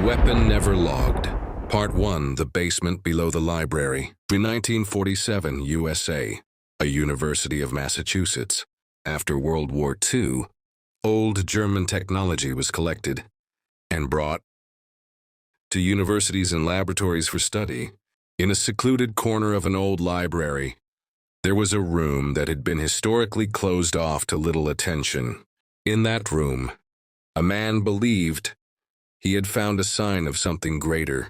Weapon Never Logged. Part 1, The Basement Below the Library. In 1947, USA, a University of Massachusetts. After World War II, old German technology was collected and brought to universities and laboratories for study. In a secluded corner of an old library, there was a room that had been historically closed off to little attention. In that room, a man believed he had found a sign of something greater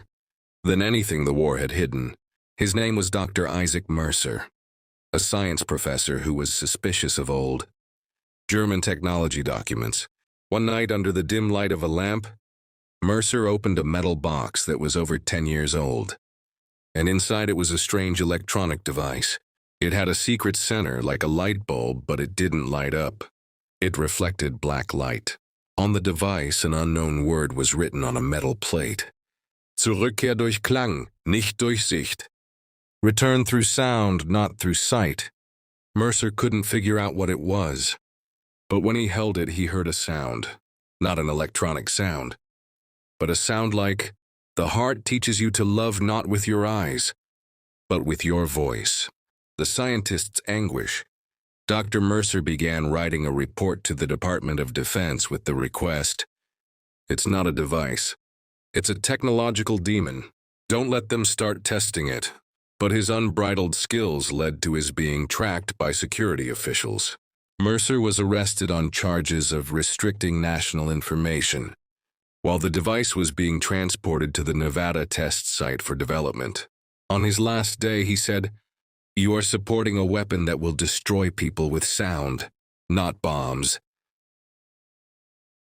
than anything the war had hidden. His name was Dr. Isaac Mercer, a science professor who was suspicious of old German technology documents. One night, under the dim light of a lamp, Mercer opened a metal box that was over 10 years old, and inside it was a strange electronic device. It had a secret center like a light bulb, but it didn't light up. It reflected black light. On the device, an unknown word was written on a metal plate. Zurückkehr durch Klang, nicht durch Sicht. Return through sound, not through sight. Mercer couldn't figure out what it was, but when he held it, he heard a sound. Not an electronic sound, but a sound like, the heart teaches you to love not with your eyes, but with your voice. The scientist's anguish. Dr. Mercer began writing a report to the Department of Defense with the request, "It's not a device. It's a technological demon. Don't let them start testing it." But his unbridled skills led to his being tracked by security officials. Mercer was arrested on charges of restricting national information, while the device was being transported to the Nevada test site for development. On his last day, he said, "You are supporting a weapon that will destroy people with sound, not bombs."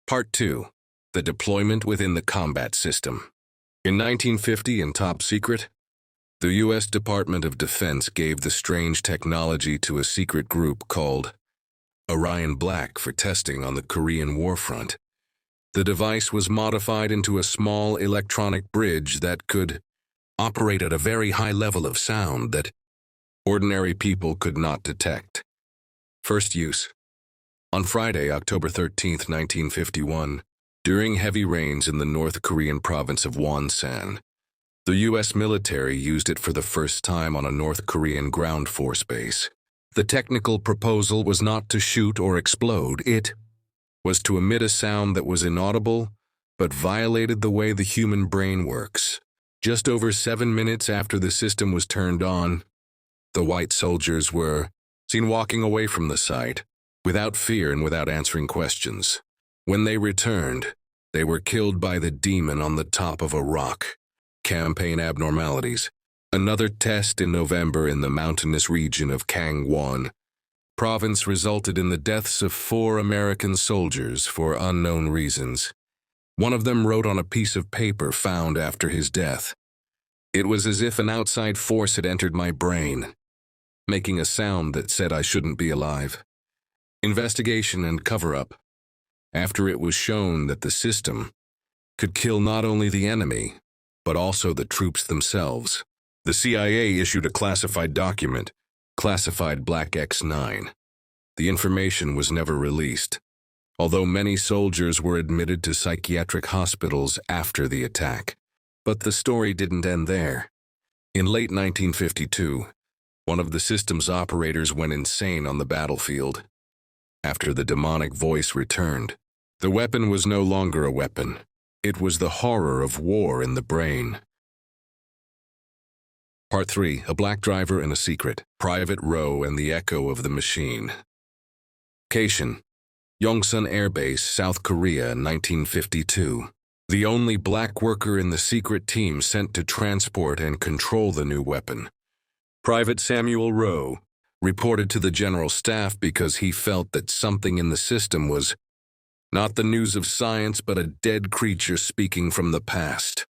Part 2. The Deployment Within the Combat System. In 1950, in top secret, the U.S. Department of Defense gave the strange technology to a secret group called Orion Black for testing on the Korean War front. The device was modified into a small electronic bridge that could operate at a very high level of sound that ordinary people could not detect. First use. On Friday, October 13, 1951, during heavy rains in the North Korean province of Wonsan, the U.S. military used it for the first time on a North Korean ground force base. The technical proposal was not to shoot or explode. It was to emit a sound that was inaudible but violated the way the human brain works. Just over 7 minutes after the system was turned on, the white soldiers were seen walking away from the site, without fear and without answering questions. When they returned, they were killed by the demon on the top of a rock. Campaign abnormalities. Another test in November in the mountainous region of Gangwon province resulted in the deaths of 4 American soldiers for unknown reasons. One of them wrote on a piece of paper found after his death, "It was as if an outside force had entered my brain, making a sound that said I shouldn't be alive." Investigation and cover-up. After it was shown that the system could kill not only the enemy, but also the troops themselves, the CIA issued a classified document, classified Black X9. The information was never released, although many soldiers were admitted to psychiatric hospitals after the attack. But the story didn't end there. In late 1952, one of the system's operators went insane on the battlefield. After the demonic voice returned, the weapon was no longer a weapon. It was the horror of war in the brain. Part 3. A Black Driver and a Secret. Private Row and the Echo of the Machine. Location: Yongsan Air Base, South Korea, 1952. The only black worker in the secret team sent to transport and control the new weapon. Private Samuel Rowe reported to the General Staff because he felt that something in the system was not the news of science but a dead creature speaking from the past.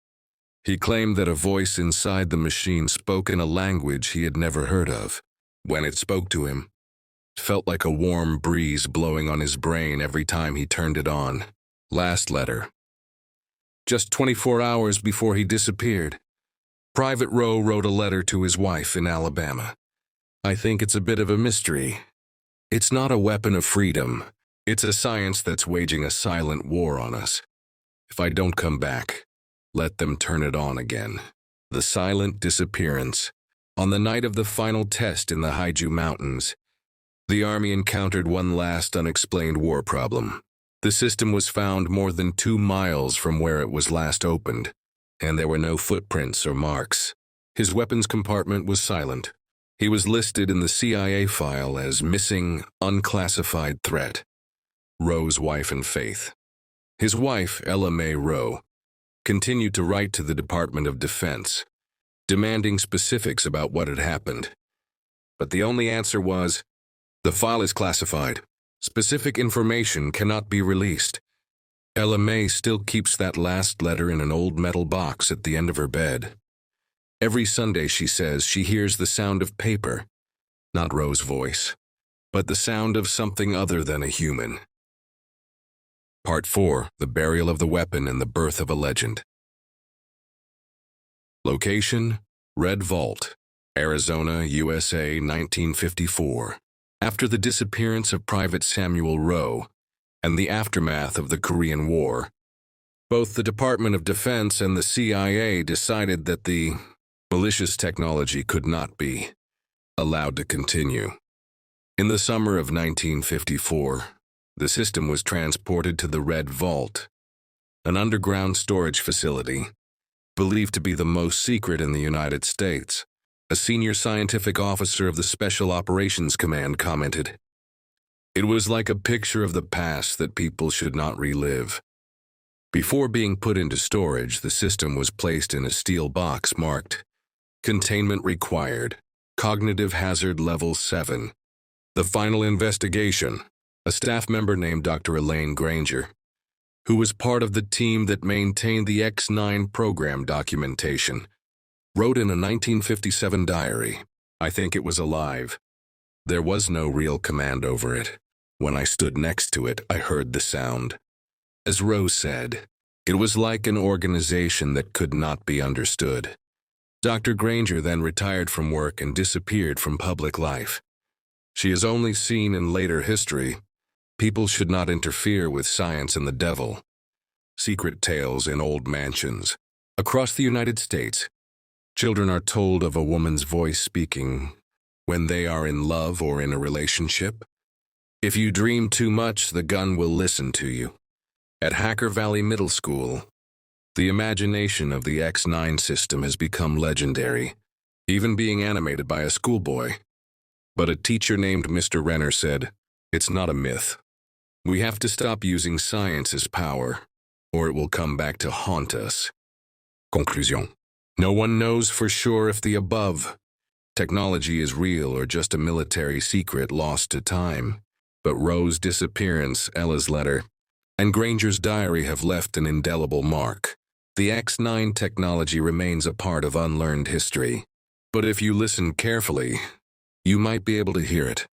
He claimed that a voice inside the machine spoke in a language he had never heard of. When it spoke to him, it felt like a warm breeze blowing on his brain every time he turned it on. Last letter. Just 24 hours before he disappeared, Private Rowe wrote a letter to his wife in Alabama. "I think it's a bit of a mystery. It's not a weapon of freedom. It's a science that's waging a silent war on us. If I don't come back, let them turn it on again. The silent disappearance. On the night of the final test in the Haiju Mountains, the Army encountered one last unexplained war problem. The system was found more than 2 miles from where it was last opened, and there were no footprints or marks. His weapons compartment was silent. He was listed in the CIA file as missing, unclassified threat. Rowe's wife and Faith. His wife, Ella Mae Rowe, continued to write to the Department of Defense, demanding specifics about what had happened. But the only answer was, "The file is classified. Specific information cannot be released." Ella Mae still keeps that last letter in an old metal box at the end of her bed. Every Sunday, she says, she hears the sound of paper, not Rowe's voice, but the sound of something other than a human. Part 4, The Burial of the Weapon and the Birth of a Legend. Location, Red Vault, Arizona, USA, 1954. After the disappearance of Private Samuel Rowe and the aftermath of the Korean War, both the Department of Defense and the CIA decided that the malicious technology could not be allowed to continue. In the summer of 1954, the system was transported to the Red Vault, an underground storage facility, believed to be the most secret in the United States. A senior scientific officer of the Special Operations Command commented, "It was like a picture of the past that people should not relive." Before being put into storage, the system was placed in a steel box marked, "Containment Required, Cognitive Hazard Level 7. The final investigation." A staff member named Dr. Elaine Granger, who was part of the team that maintained the X-9 program documentation, wrote in a 1957 diary, "I think it was alive. There was no real command over it. When I stood next to it, I heard the sound." As Rose said, it was like an organization that could not be understood. Dr. Granger then retired from work and disappeared from public life. She is only seen in later history. People should not interfere with science and the devil. Secret tales in old mansions. Across the United States, children are told of a woman's voice speaking when they are in love or in a relationship. If you dream too much, the gun will listen to you. At Hacker Valley Middle School, the imagination of the X-9 system has become legendary, even being animated by a schoolboy. But a teacher named Mr. Renner said, "It's not a myth. We have to stop using science as power, or it will come back to haunt us." Conclusion. No one knows for sure if the above technology is real or just a military secret lost to time, but Rowe's disappearance, Ella's letter, and Granger's diary have left an indelible mark. The X-9 technology remains a part of unlearned history, but if you listen carefully, you might be able to hear it.